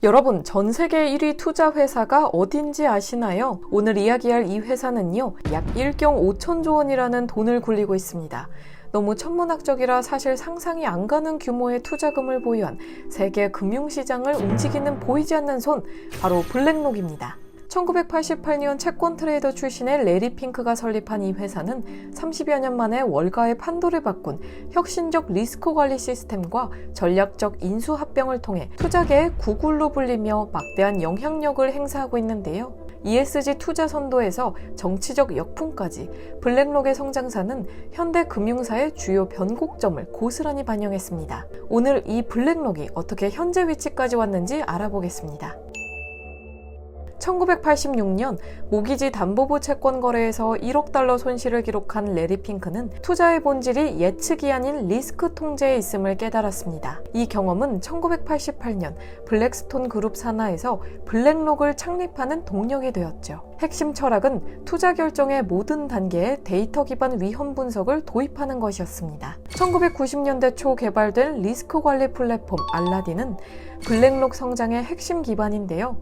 여러분, 전 세계 1위 투자 회사가 어딘지 아시나요? 오늘 이야기할 이 회사는요, 약 1경 5천조 원이라는 돈을 굴리고 있습니다. 너무 천문학적이라 사실 상상이 안 가는 규모의 투자금을 보유한 세계 금융시장을 움직이는 보이지 않는 손, 바로 블랙록입니다. 1988년 채권 트레이더 출신의 레리 핑크가 설립한 이 회사는 30여 년 만에 월가의 판도를 바꾼 혁신적 리스크 관리 시스템과 전략적 인수 합병을 통해 투자계의 구글로 불리며 막대한 영향력을 행사하고 있는데요. ESG 투자 선도에서 정치적 역풍까지 블랙록의 성장사는 현대 금융사의 주요 변곡점을 고스란히 반영했습니다. 오늘 이 블랙록이 어떻게 현재 위치까지 왔는지 알아보겠습니다. 1986년 모기지 담보부 채권 거래에서 1억 달러 손실을 기록한 레리 핑크는 투자의 본질이 예측이 아닌 리스크 통제에 있음을 깨달았습니다. 이 경험은 1988년 블랙스톤 그룹 산하에서 블랙록을 창립하는 동력이 되었죠. 핵심 철학은 투자 결정의 모든 단계에 데이터 기반 위험 분석을 도입하는 것이었습니다. 1990년대 초 개발된 리스크 관리 플랫폼 알라딘은 블랙록 성장의 핵심 기반인데요.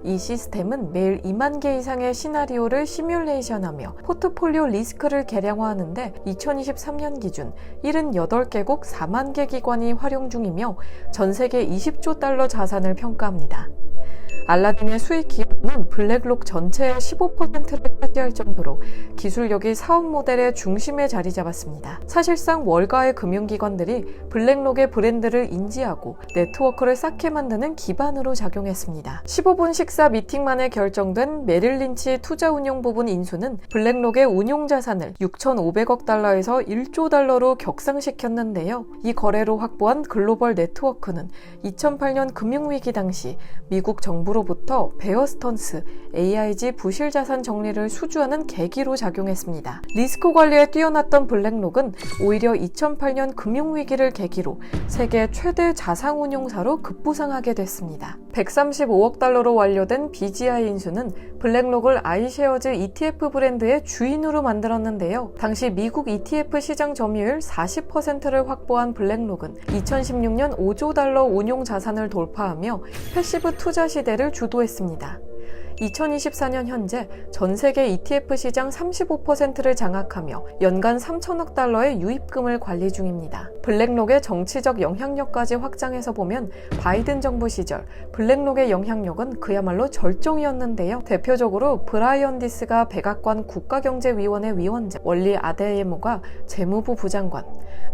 이 시스템은 매일 2만 개 이상의 시나리오를 시뮬레이션하며 포트폴리오 리스크를 계량화하는데 2023년 기준 78개국 4만 개 기관이 활용 중이며 전 세계 20조 달러 자산을 평가합니다. 알라딘의 수익 기여는 블랙록 전체의 15%를 차지할 정도로 기술력이 사업 모델의 중심에 자리 잡았습니다. 사실상 월가의 금융기관들이 블랙록의 브랜드를 인지하고 네트워크를 쌓게 만드는 기반으로 작용했습니다. 15분 식사 미팅 만에 결정된 메릴 린치 투자운용 부분 인수는 블랙록의 운용자산을 6,500억 달러에서 1조 달러로 격상시켰는데요. 이 거래로 확보한 글로벌 네트워크는 2008년 금융위기 당시 미국 정부로부터 베어 스턴스 AIG 부실자산 정리를 수주하는 계기로 작용했습니다. 리스크 관리에 뛰어났던 블랙록은 오히려 2008년 금융위기를 계기로 세계 최대 자산운용사로 급부상하게 됐습니다. 135억 달러로 완료된 BGI 인수는 블랙록을 아이쉐어즈 ETF 브랜드의 주인으로 만들었는데요. 당시 미국 ETF 시장 점유율 40%를 확보한 블랙록은 2016년 5조 달러 운용 자산을 돌파하며 패시브 투자 시대를 주도했습니다. 2024년 현재 전 세계 ETF 시장 35%를 장악하며 연간 3천억 달러의 유입금을 관리 중입니다. 블랙록의 정치적 영향력까지 확장해서 보면 바이든 정부 시절 블랙록의 영향력은 그야말로 절정이었는데요. 대표적으로 브라이언 디스가 백악관 국가경제위원회 위원장, 월리 아데예모가 재무부 부장관,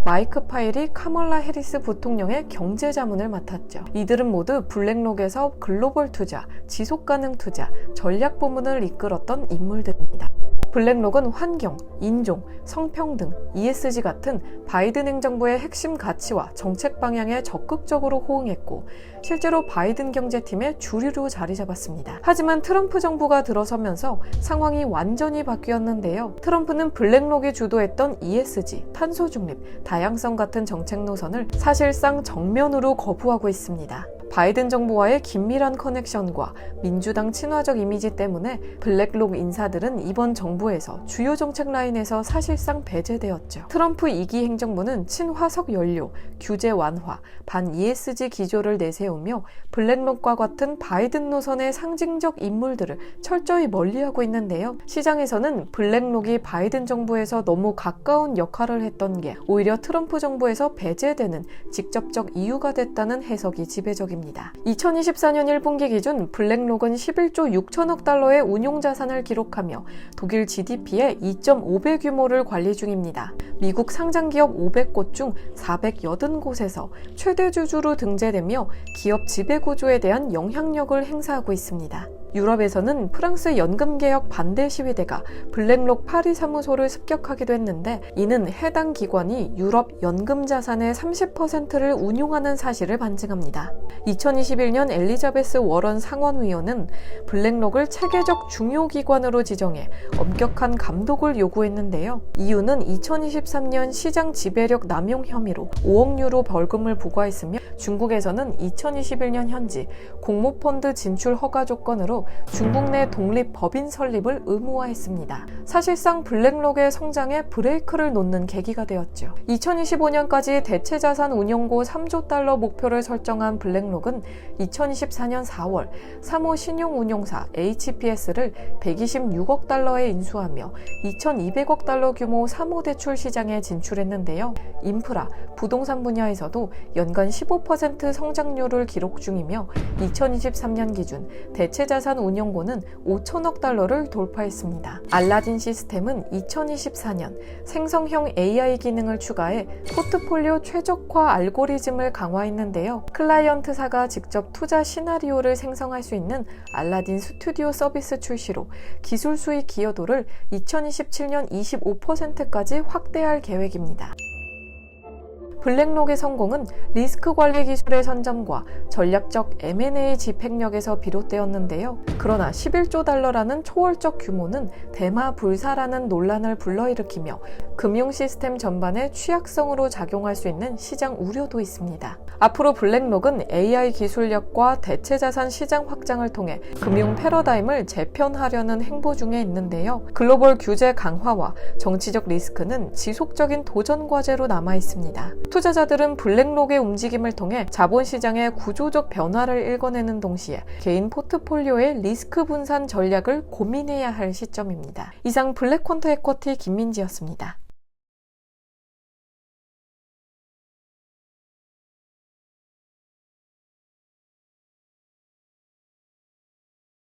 마이크 파일이 카멀라 해리스 부통령의 경제자문을 맡았죠. 이들은 모두 블랙록에서 글로벌 투자, 지속가능 투자, 전략 부문을 이끌었던 인물들입니다. 블랙록은 환경, 인종, 성평등, ESG 같은 바이든 행정부의 핵심 가치와 정책 방향에 적극적으로 호응했고 실제로 바이든 경제팀의 주류로 자리 잡았습니다. 하지만 트럼프 정부가 들어서면서 상황이 완전히 바뀌었는데요. 트럼프는 블랙록이 주도했던 ESG, 탄소 중립, 다양성 같은 정책 노선을 사실상 정면으로 거부하고 있습니다. 바이든 정부와의 긴밀한 커넥션과 민주당 친화적 이미지 때문에 블랙록 인사들은 이번 정부에서 주요 정책 라인에서 사실상 배제되었죠. 트럼프 2기 행정부는 친화석 연료, 규제 완화, 반 ESG 기조를 내세우며 블랙록과 같은 바이든 노선의 상징적 인물들을 철저히 멀리하고 있는데요. 시장에서는 블랙록이 바이든 정부에서 너무 가까운 역할을 했던 게 오히려 트럼프 정부에서 배제되는 직접적 이유가 됐다는 해석이 지배적입니다. 2024년 1분기 기준 블랙록은 11조 6천억 달러의 운용자산을 기록하며 독일 GDP의 2.5배 규모를 관리 중입니다. 미국 상장기업 500곳 중 480곳에서 최대 주주로 등재되며 기업 지배구조에 대한 영향력을 행사하고 있습니다. 유럽에서는 프랑스 연금개혁 반대 시위대가 블랙록 파리 사무소를 습격하기도 했는데 이는 해당 기관이 유럽 연금 자산의 30%를 운용하는 사실을 반증합니다. 2021년 엘리자베스 워런 상원의원은 블랙록을 체계적 중요 기관으로 지정해 엄격한 감독을 요구했는데요. 이유는 2023년 시장 지배력 남용 혐의로 5억 유로 벌금을 부과했으며 중국에서는 2021년 현지 공모펀드 진출 허가 조건으로 목표로 중국 내 독립 법인 설립을 의무화했습니다. 사실상 블랙록의 성장에 브레이크를 놓는 계기가 되었죠. 2025년까지 대체자산 운용고 3조 달러 목표를 설정한 블랙록은 2024년 4월 3호 신용운용사 HPS를 126억 달러에 인수하며 2,200억 달러 규모 3호 대출 시장에 진출했는데요. 인프라, 부동산 분야에서도 연간 15% 성장률을 기록 중이며 2023년 기준 대체자산 운용고는 5천억 달러를 돌파했습니다. 알라딘 시스템은 2024년 생성형 AI 기능을 추가해 포트폴리오 최적화 알고리즘을 강화했는데요. 클라이언트사가 직접 투자 시나리오를 생성할 수 있는 알라딘 스튜디오 서비스 출시로 기술 수익 기여도를 2027년 25%까지 확대할 계획입니다. 블랙록의 성공은 리스크 관리 기술의 선점과 전략적 M&A 집행력에서 비롯되었는데요. 그러나 11조 달러라는 초월적 규모는 대마 불사라는 논란을 불러일으키며 금융 시스템 전반에 취약성으로 작용할 수 있는 시장 우려도 있습니다. 앞으로 블랙록은 AI 기술력과 대체자산 시장 확장을 통해 금융 패러다임을 재편하려는 행보 중에 있는데요. 글로벌 규제 강화와 정치적 리스크는 지속적인 도전 과제로 남아 있습니다. 투자자들은 블랙록의 움직임을 통해 자본시장의 구조적 변화를 읽어내는 동시에 개인 포트폴리오의 리스크 분산 전략을 고민해야 할 시점입니다. 이상 블랙퀀터 에쿼티 김민지였습니다.